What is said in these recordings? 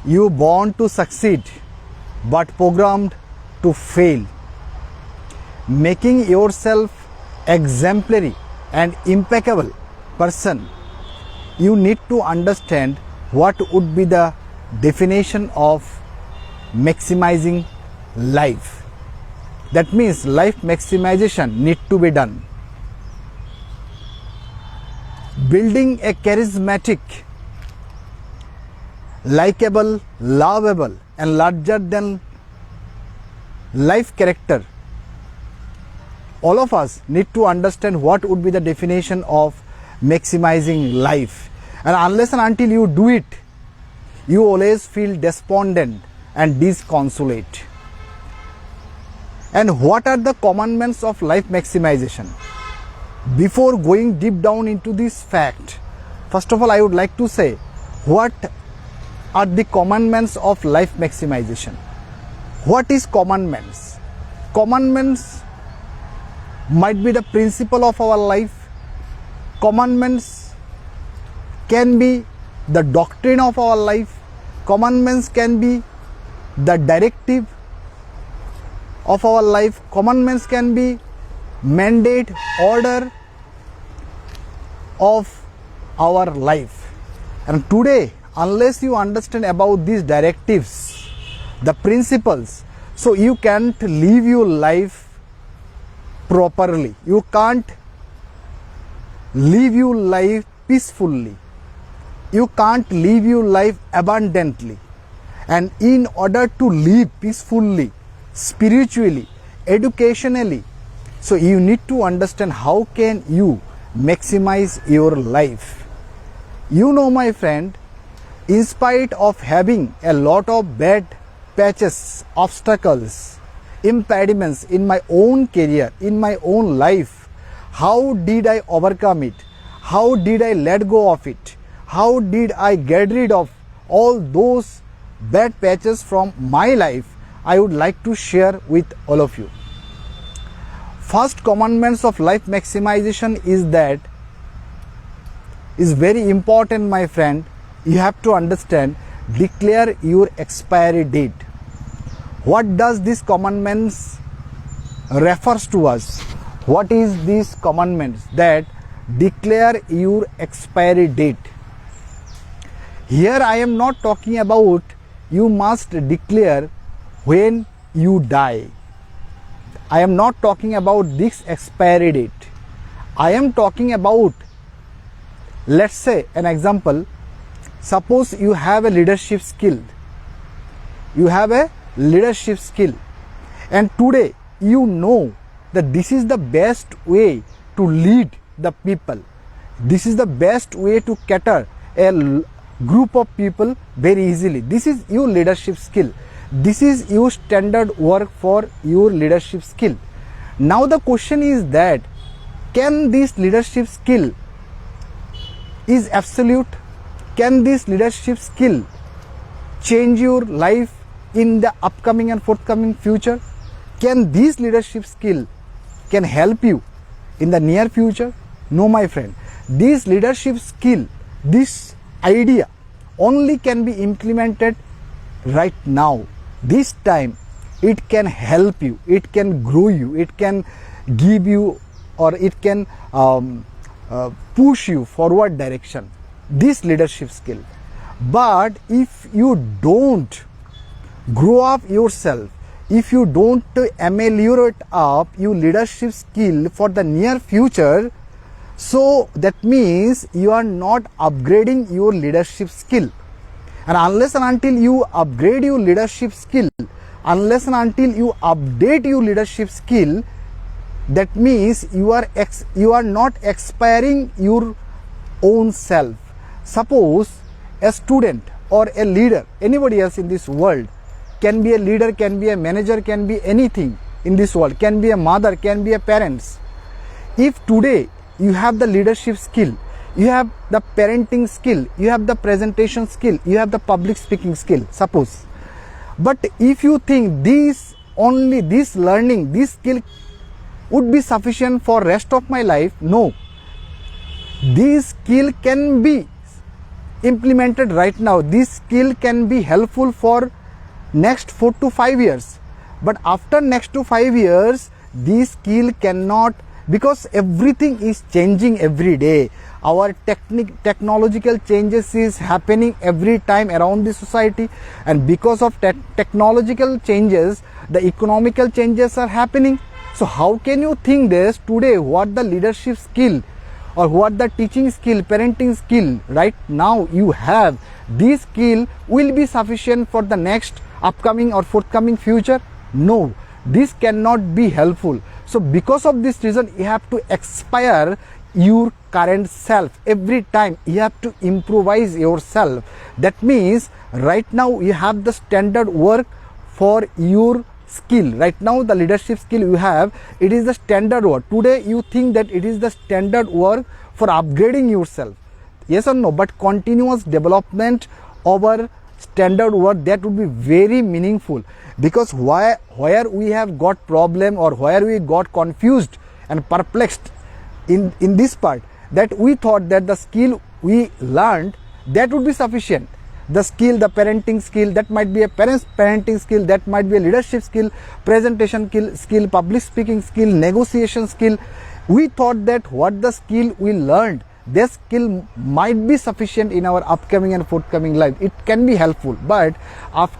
You born to succeed but programmed to fail. Making yourself exemplary and impeccable person, you need to understand what would be the definition of maximizing life. That means life maximization need to be done. Building a charismatic, likable, lovable and larger than life character. All of us need to understand what would be the definition of maximizing life. And unless and until you do it, you always feel despondent and disconsolate. And what are the commandments of life maximization? Before going deep down into this fact, first of all, I would like to say what are the commandments of life maximization. What is commandments? Commandments might be the principle of our life. Commandments can be the doctrine of our life. Commandments can be the directive of our life. Commandments can be mandate, order of our life. And today, unless you understand about these directives, the principles, so you can't live your life properly. You can't live your life peacefully. You can't live your life abundantly. And in order to live peacefully, spiritually, educationally, so you need to understand how can you maximize your life. You know, my friend, in spite of having a lot of bad patches, obstacles, impediments in my own career, in my own life, how did I overcome it? How did I let go of it? How did I get rid of all those bad patches from my life? I would like to share with all of you. First commandments of life maximization is that is very important, my friend. You have to understand, declare your expiry date. What does these commandments refers to us? What is these commandments? That declare your expiry date. Here I am not talking about you must declare when you die. I am not talking about this expiry date. I am talking about, let's say an example, suppose you have a leadership skill. You have a leadership skill and today you know that this is the best way to lead the people. This is the best way to cater a group of people very easily. This is your leadership skill. This is your standard work for your leadership skill. Now the question is that, can this leadership skill is absolute? Can this leadership skill change your life in the upcoming and forthcoming future? Can this leadership skill can help you in the near future? No, my friend. This leadership skill, this idea only can be implemented right now. This time it can help you, it can grow you, it can give you, or it can push you forward direction, this leadership skill. But if you don't grow up yourself, if you don't ameliorate up your leadership skill for the near future, so that means you are not upgrading your leadership skill. And unless and until you upgrade your leadership skill, unless and until you update your leadership skill, that means you are not expiring your own self. Suppose a student or a leader, anybody else in this world, can be a leader, can be a manager, can be anything in this world, can be a mother, can be a parents. If today you have the leadership skill, you have the parenting skill, you have the presentation skill, you have the public speaking skill, suppose. But if you think only this learning, this skill would be sufficient for rest of my life, no. This skill can be implemented right now, this skill can be helpful for next 4 to 5 years, but after next to 5 years this skill cannot, because everything is changing every day. Our technological changes is happening every time around the society, and because of technological changes the economical changes are happening. So how can you think this today, what the leadership skill or what the teaching skill, parenting skill right now you have, this skill will be sufficient for the next upcoming or forthcoming future? No, this cannot be helpful. So because of this reason you have to aspire your current self. Every time you have to improvise yourself. That means right now you have the standard work for your skill. Right now the leadership skill you have, it is the standard work. Today you think that it is the standard work for upgrading yourself. Yes or no? But continuous development over standard work, that would be very meaningful. Because where we have got problem or where we got confused and perplexed in this part, that we thought that the skill we learned, that would be sufficient. The skill, the parenting skill, that might be a parenting skill, that might be a leadership skill, presentation skill, public speaking skill, negotiation skill. We thought that what the skill we learned, this skill might be sufficient in our upcoming and forthcoming life. It can be helpful, but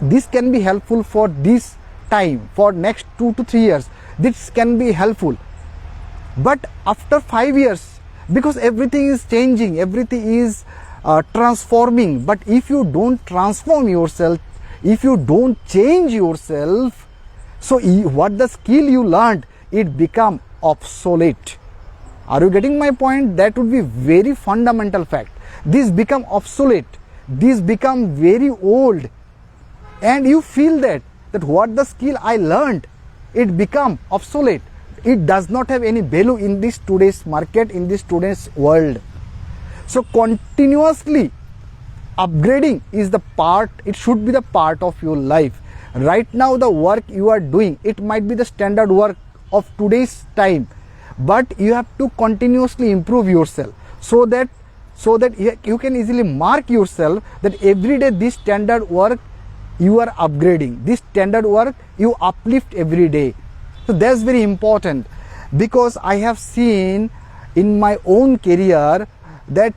this can be helpful for this time, for next 2 to 3 years. This can be helpful. But after 5 years, because everything is changing, everything is transforming, but if you don't transform yourself, if you don't change yourself, so what the skill you learned, it become obsolete. Are you getting my point? That would be very fundamental fact. This become obsolete, this become very old, and you feel that what the skill I learned, it become obsolete. It does not have any value in this today's market, in this today's world. So continuously upgrading is the part, it should be the part of your life. Right now the work you are doing, it might be the standard work of today's time, but you have to continuously improve yourself so that you can easily mark yourself that every day this standard work you are upgrading, this standard work you uplift every day. So that's very important, because I have seen in my own career that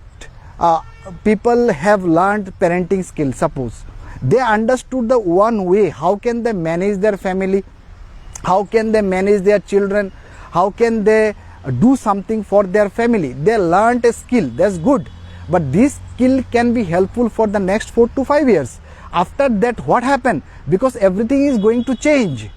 people have learned parenting skills. Suppose they understood the one way, how can they manage their family, how can they manage their children, how can they do something for their family. They learned a skill, that's good, but this skill can be helpful for the next 4 to 5 years. After that what happened? Because everything is going to change.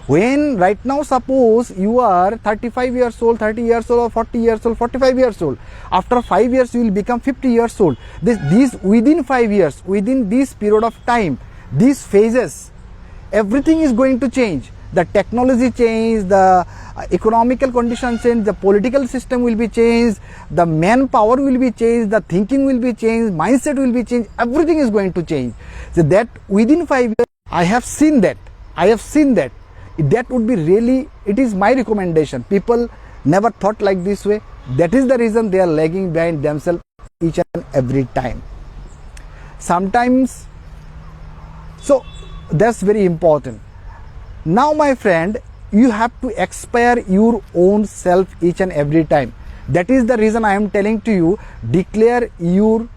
When right now suppose you are 35 years old, 30 years old, or 40 years old, 45 years old, after 5 years you will become 50 years old. This within 5 years, within this period of time, these phases, everything is going to change. The technology change, the economical conditions change, the political system will be changed, the manpower will be changed, the thinking will be changed, mindset will be changed, everything is going to change. So that within 5 years, I have seen that. That would be really, it is my recommendation. People never thought like this way. That is the reason they are lagging behind themselves each and every time. Sometimes, so that's very important. Now my friend, you have to aspire your own self each and every time. That is the reason I am telling to you, declare your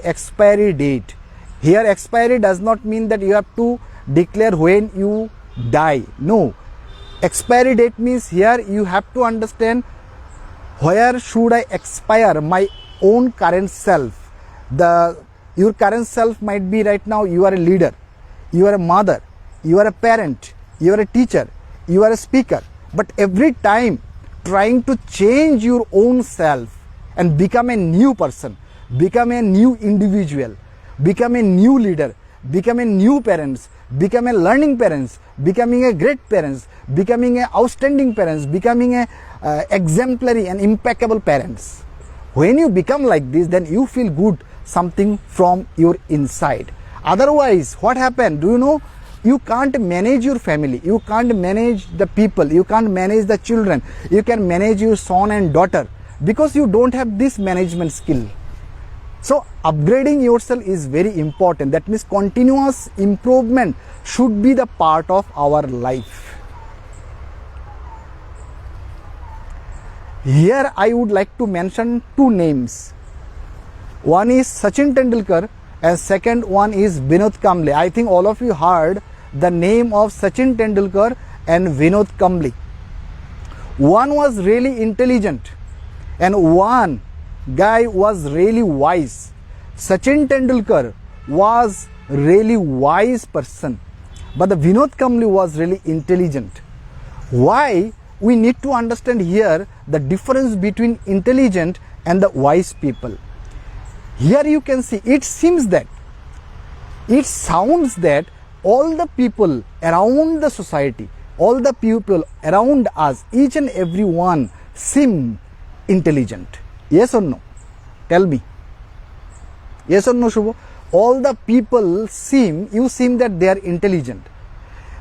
expiry date. Here expiry does not mean that you have to declare when you die. No, expiry date means here you have to understand where should I expire my own current self. Your current self might be right now you are a leader, you are a mother, you are a parent, you are a teacher, you are a speaker, but every time trying to change your own self and become a new person, become a new individual, become a new leader, become a new parents, become a learning parents, becoming a great parents, becoming a outstanding parents, becoming a exemplary and impeccable parents. When you become like this, then you feel good something from your inside. Otherwise what happened, do you know? You can't manage your family, you can't manage the people, you can't manage the children, you can manage your son and daughter, because you don't have this management skill. So upgrading yourself is very important. That means continuous improvement should be the part of our life. Here I would like to mention two names. One is Sachin Tendulkar and second one is Vinod Kambli. I think all of you heard the name of Sachin Tendulkar and Vinod Kambli. One was really intelligent and one guy was really wise. Sachin Tendulkar was really wise person, but the Vinod Kambli was really intelligent. Why? We need to understand here the difference between intelligent and the wise people. Here you can see, it sounds that all the people around the society, all the people around us, each and every one seem intelligent. Yes or no? Tell me. Yes or no, Shubho? All the people seem that they are intelligent.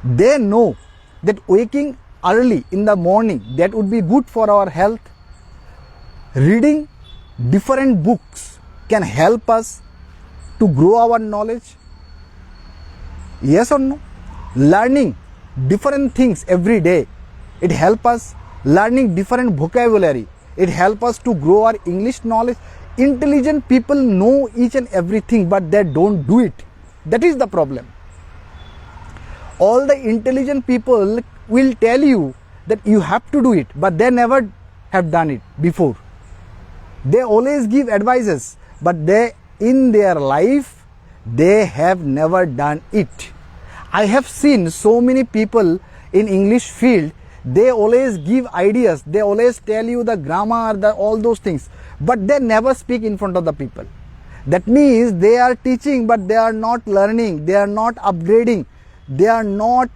They know that waking early in the morning, that would be good for our health. Reading different books can help us to grow our knowledge. Yes or no? Learning different things every day, it helps us. Learning different vocabulary, it helps us to grow our English knowledge. Intelligent people know each and everything, but they don't do it. That is the problem. All the intelligent people will tell you that you have to do it, but they never have done it before. They always give advices, but they in their life they have never done it. I have seen so many people in English field, they always give ideas, they always tell you the grammar, all those things, but they never speak in front of the people. That means they are teaching, but they are not learning, they are not upgrading, they are not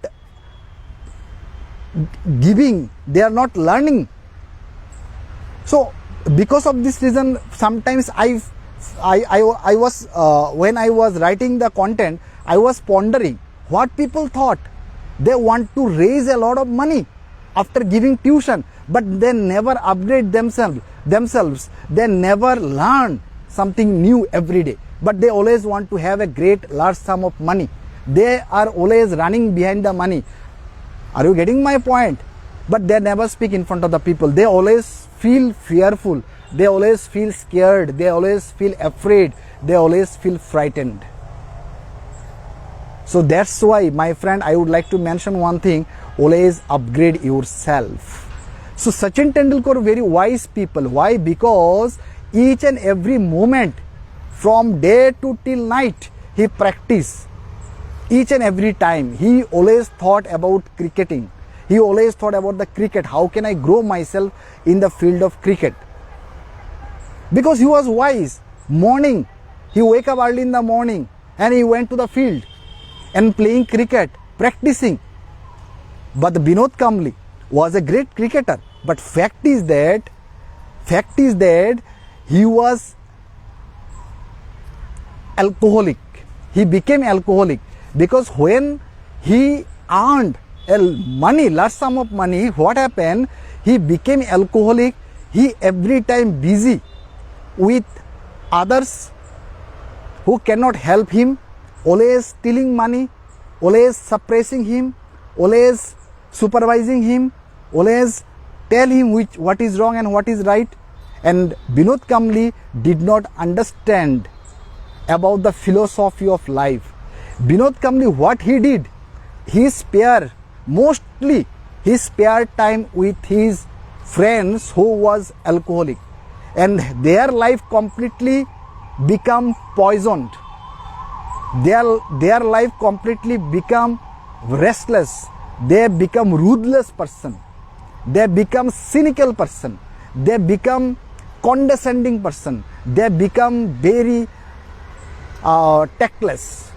giving, they are not learning. So because of this reason, sometimes I was when I was writing the content, I was pondering what people thought. They want to raise a lot of money after giving tuition, but they never upgrade themselves. They never learn something new every day, but they always want to have a great large sum of money. They are always running behind the money. Are you getting my point? But they never speak in front of the people. They always feel fearful, they always feel scared, they always feel afraid, they always feel frightened. So that's why, my friend, I would like to mention one thing: always upgrade yourself. So Sachin Tendulkar, very wise people. Why? Because each and every moment from day to till night he practiced. Each and every time he always thought about cricketing. He always thought about the cricket. How can I grow myself in the field of cricket? Because he was wise. Morning, he wake up early in the morning and he went to the field and playing cricket, practicing. But Vinod Kambli was a great cricketer. But fact is that he was alcoholic. He became alcoholic because when he earned large sum of money, what happened? He became alcoholic. He every time busy with others who cannot help him, always stealing money, always suppressing him, always supervising him, always tell him what is wrong and what is right. And Vinod Kambli did not understand about the philosophy of life. Vinod Kambli, what he did, he spared time with his friends who was alcoholic, and their life completely become poisoned. Their life completely become restless. They become ruthless person. They become cynical person. They become condescending person. They become very tactless.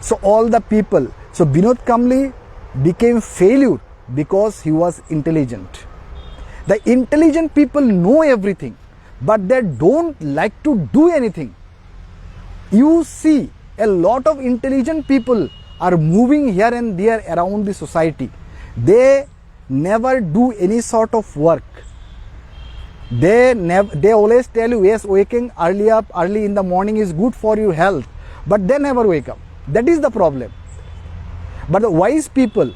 So all the people. So Vinod Kambli became failure because he was intelligent. The intelligent people know everything, but they don't like to do anything. You see, a lot of intelligent people are moving here and there around the society. They never do any sort of work. They always tell you, yes, waking early up early in the morning is good for your health, but they never wake up. That is the problem. But the wise people,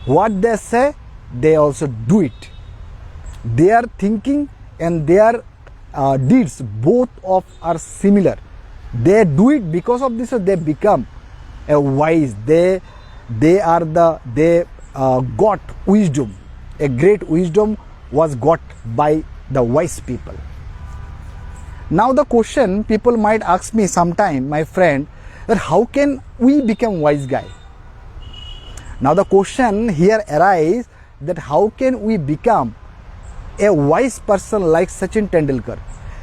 what they say, they also do it. Their thinking and their deeds, both of are similar. They do it because of this, so they become a wise. They got wisdom. A great wisdom was got by the wise people. Now the question people might ask me sometime, my friend, that how can we become wise guy? Now the question here arises that how can we become a wise person like Sachin Tendulkar?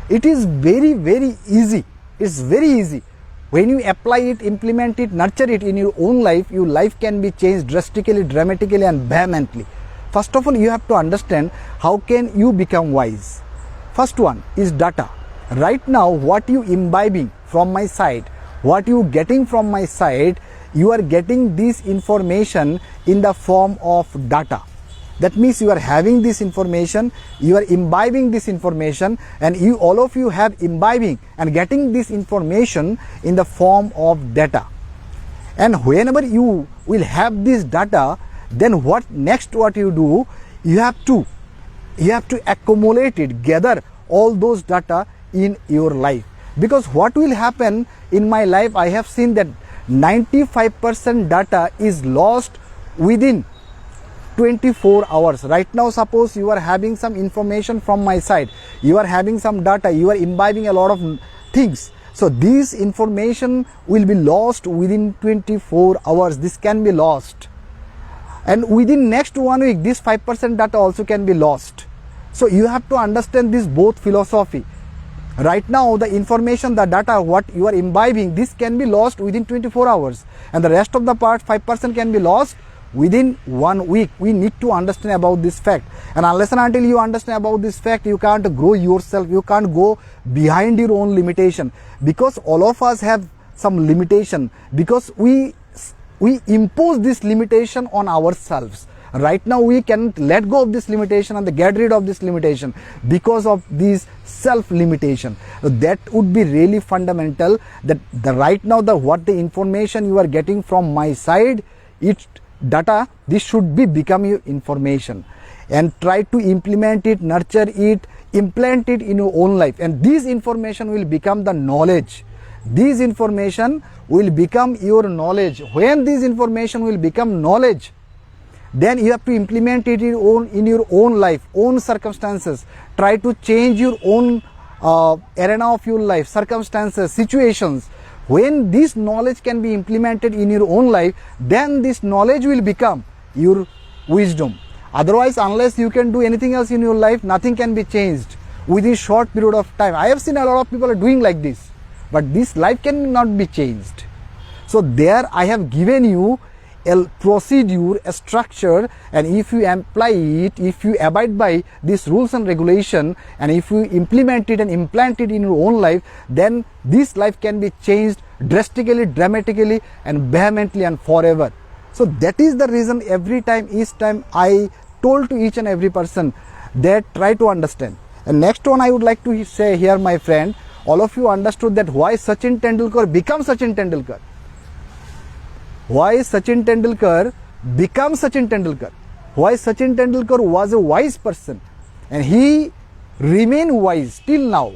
It is very, very easy. It's very easy. When you apply it, implement it, nurture it in your own life, your life can be changed drastically, dramatically and vehemently. First of all, you have to understand how can you become wise. First one is data. Right now, what you imbibing from my side, what you getting from my side, you are getting this information in the form of data. That means you are having this information, you are imbibing this information, and you all of you have imbibing and getting this information in the form of data. And whenever you will have this data, then what you do, you have to accumulate it, gather all those data in your life. Because what will happen in my life, I have seen that 95% data is lost within 24 hours. Right now, suppose you are having some information from my side, you are having some data, you are imbibing a lot of things. So this information will be lost within 24 hours. This can be lost. And within next 1 week, this 5% data also can be lost. So you have to understand this both philosophy. Right now, the information, the data, what you are imbibing, this can be lost within 24 hours. And the rest of the part, 5% can be lost within 1 week. We need to understand about this fact. And unless and until you understand about this fact, you can't grow yourself. You can't go behind your own limitation. Because all of us have some limitation. Because we impose this limitation on ourselves. Right now we can let go of this limitation and get rid of this limitation because of this self-limitation. That would be really fundamental, that right now what the information you are getting from my side, it's data, this should be become your information. And try to implement it, nurture it, implant it in your own life. And this information will become the knowledge. This information will become your knowledge. When this information will become knowledge, then you have to implement it in your own life, own circumstances. Try to change your own arena of your life, circumstances, situations. When this knowledge can be implemented in your own life, then this knowledge will become your wisdom. Otherwise, unless you can do anything else in your life, nothing can be changed within a short period of time. I have seen a lot of people are doing like this, but this life cannot be changed. So there I have given you a procedure, a structure, and if you apply it, if you abide by these rules and regulation, and if you implement it and implant it in your own life, then this life can be changed drastically, dramatically, and vehemently and forever. So that is the reason every time, each time I told to each and every person that try to understand. And next one I would like to say here, my friend, all of you understood that why Sachin Tendulkar became Sachin Tendulkar. Why Sachin Tendulkar becomes Sachin Tendulkar? Why Sachin Tendulkar was a wise person and he remained wise till now?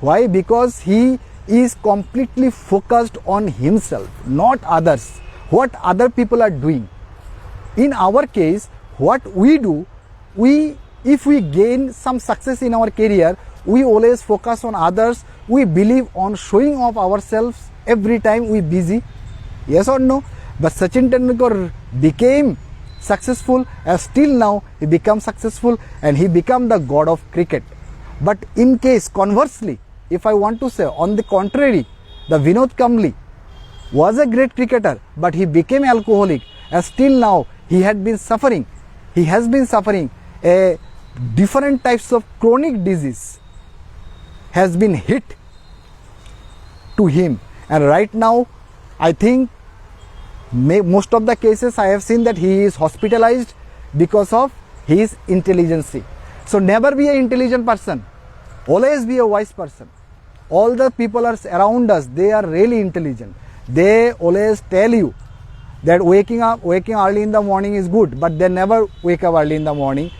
Why? Because he is completely focused on himself, not others, what other people are doing. In our case, what we do, if we gain some success in our career, we always focus on others. We believe on showing off ourselves every time we busy. Yes or no? But Sachin Tendulkar became successful, and still now he becomes successful and he became the god of cricket. But in case, conversely, if I want to say on the contrary, the Vinod Kambli was a great cricketer, but he became alcoholic, and still now he has been suffering a different types of chronic disease has been hit to him. And right now, I think most of the cases I have seen that he is hospitalized because of his intelligence. So never be an intelligent person. Always be a wise person. All the people are around us, they are really intelligent. They always tell you that waking early in the morning is good, but they never wake up early in the morning.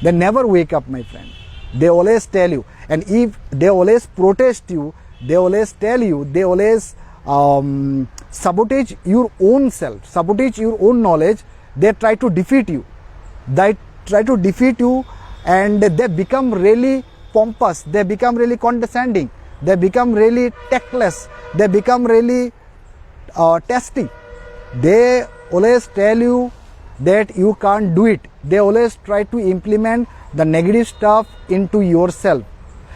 They never wake up, my friend. They always tell you, and if they always protest you, they always tell you, they always sabotage your own self, sabotage your own knowledge. They try to defeat you. They try to defeat you, and they become really pompous. They become really condescending. They become really tactless. They become really testy. They always tell you that you can't do it. They always try to implement the negative stuff into yourself.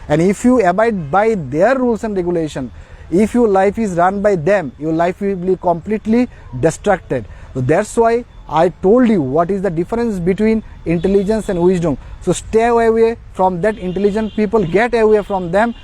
And if you abide by their rules and regulation, if your life is run by them, your life will be completely distracted. So that's why I told you what is the difference between intelligence and wisdom. So stay away from that intelligent people, get away from them.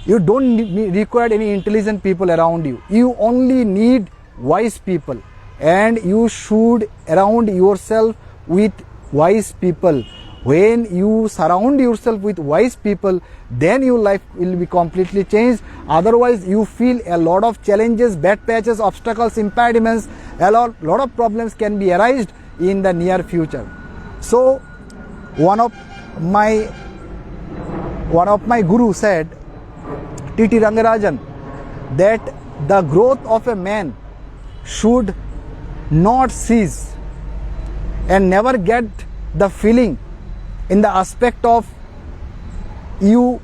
You don't require any intelligent people around you. You only need wise people, and you should surround yourself with wise people. When you surround yourself with wise people, then your life will be completely changed. Otherwise, you feel a lot of challenges, bad patches, obstacles, impediments, a lot of problems can be arised in the near future. So, one of my guru said, T.T. Rangarajan, that the growth of a man should not cease and never get the feeling in the aspect of you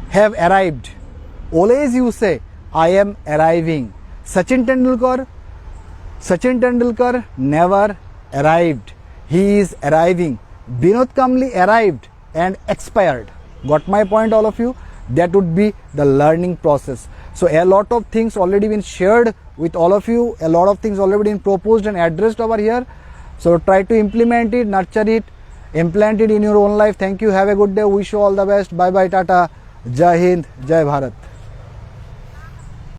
have arrived. Always you say, I am arriving. Sachin Tendulkar never arrived. He is arriving. Vinod Kambli arrived and expired. Got my point, all of you? That would be the learning process. So a lot of things already been shared with all of you. A lot of things already been proposed and addressed over here. So try to implement it, nurture it, implant it in your own life. Thank you. Have a good day. Wish you all the best. Bye bye. Tata. Jai Hind. Jai Bharat.